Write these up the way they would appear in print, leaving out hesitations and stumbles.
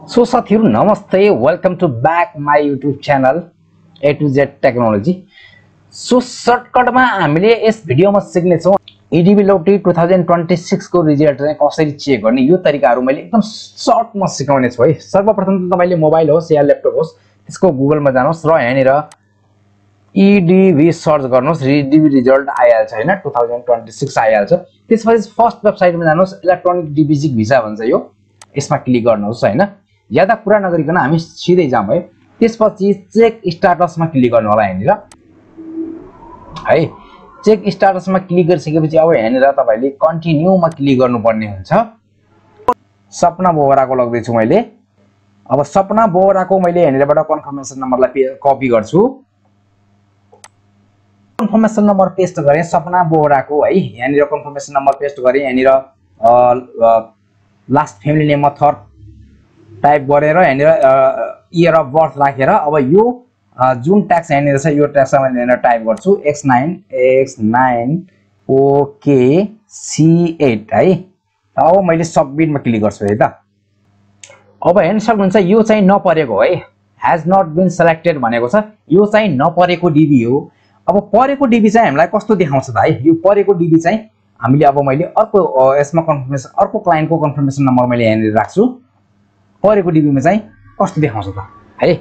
So साथीहरु नमस्ते, welcome to back my YouTube channel A to Z technology. So सर्टकटमा हामीले यस भिडियोमा सिक्ने छौं ईडीबी लौटी 2026 को रिजल्ट चाहिँ कसरी चेक गर्ने यो तरिकाहरु मैले एकदम सर्टमा सिकाउने छु है। सर्वप्रथम त तपाईले मोबाइल होस् या ल्यापटप होस् त्यसको गुगलमा जानुहोस् र यहाँनिर ईडीबी सर्च गर्नुहोस्, ईडीबी रिजल्ट आइहाल्छ हैन, 2026 आइहाल्छ। त्यसपछि फर्स्ट वेबसाइटमा जानुहोस्, इलेक्ट्रोनिक डिभिजिक भिसा भन्छ यो, यसमा क्लिक गर्नुहोस् हैन। ज्यादा कुरा नगरिकन हामी सिधै जाम है। त्यसपछि चेक स्ट्याटसमा क्लिक गर्नु होला यहाँनिर है। चेक स्ट्याटसमा क्लिक गरिसकेपछि अब यहाँनिर तपाईले कन्टिन्यूमा क्लिक गर्नुपर्ने हुन्छ। सपना बोहराको लग्दै छु मैले। अब सपना बोहराको मैले यहाँनिरबाट कन्फर्मेसन नम्बरलाई कपी गर्छु। कन्फर्मेसन नम्बर पेस्ट गरे सपना बोहराको है। यहाँनिर कन्फर्मेसन नम्बर पेस्ट गरे, यहाँनिर last family name third type गरेर यहाँनिर इयर अफ बर्थ राखेर अब यो जुन ट्याक्स यहाँनिर छ यो ट्याक्स मैले यहाँनिर टाइप गर्छु X9 OKC8 है। अब मैले सबमिटमा क्लिक गर्छु है त। अब हेर्न सक्नुहुन्छ यो चाहिँ नपरेको है, हैज नट बीन सिलेक्टेड भनेको छ। यो चाहिँ नपरेको डीबी हो। अब परेको डीबी चाहिँ हामीलाई कस्तो देखाउँछ त है। यो परेको डीबी चाहिँ हामीले अब मैले अर्को यसमा कन्फर्मेसन अर्को क्लाइन्टको कन्फर्मेसन नम्बर मैले यहाँनिर राख्छु। परेको डीबीमा चाहिँ कस्तो देखाउँछ त है।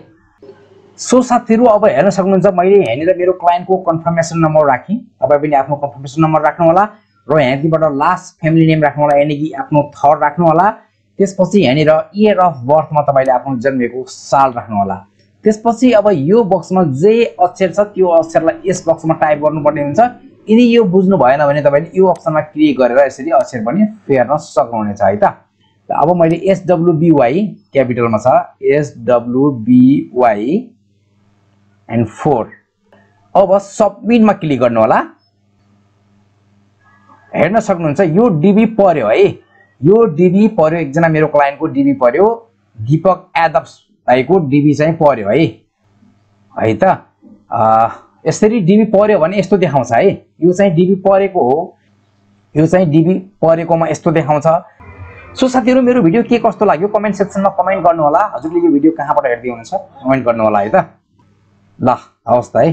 सो साथीहरु अब हेर्न सक्नुहुन्छ मैले यहाँनिर मेरो क्लाइन्टको कन्फर्मेसन नम्बर राखेँ। तपाई पनि आफ्नो कन्फर्मेसन नम्बर राख्नु होला र यहाँबाट लास्ट फ्यामिली नेम राख्नु होला, यानी कि आफ्नो थर राख्नु होला। त्यसपछि यहाँनिर इयर अफ बर्थमा तपाईले आफ्नो जन्मेको साल राख्नु होला। त्यसपछि अब यो बक्समा जे अक्षर छ त्यो अक्षरलाई यस बक्समा टाइप गर्नुपर्ने हुन्छ। यदि यो बुझ्नु भएन भने तपाईले यो अप्सनमा क्लिक गरेर यसरी अक्षर पनि फेर्न सक्नुहुनेछ है त। अब मैले SWBY क्यापिटलमा छ, SWBY एन्ड 4। अब सबमिटमा क्लिक गर्नु होला। हेर्न सक्नुहुन्छ यो डीबी पर्यो है। यो डीबी पर्यो, एकजना मेरो क्लाइन्टको डीबी पर्यो, दीपक यादव भाइको डीबी चाहिँ पर्यो है त। यसरी डीबी पर्यो भने यस्तो देखाउँछ है। यो चाहिँ डीबी परेको हो, यो चाहिँ डीबी परेकोमा यस्तो देखाउँछ। सो साथीहरु मेरो भिडियो के कस्तो लाग्यो कमेन्ट सेक्सनमा कमेन्ट गर्नु होला। हजुरले यो भिडियो कहाँबाट हेर्दै हुनुहुन्छ कमेन्ट गर्नु होला है त। ल हवस् त है।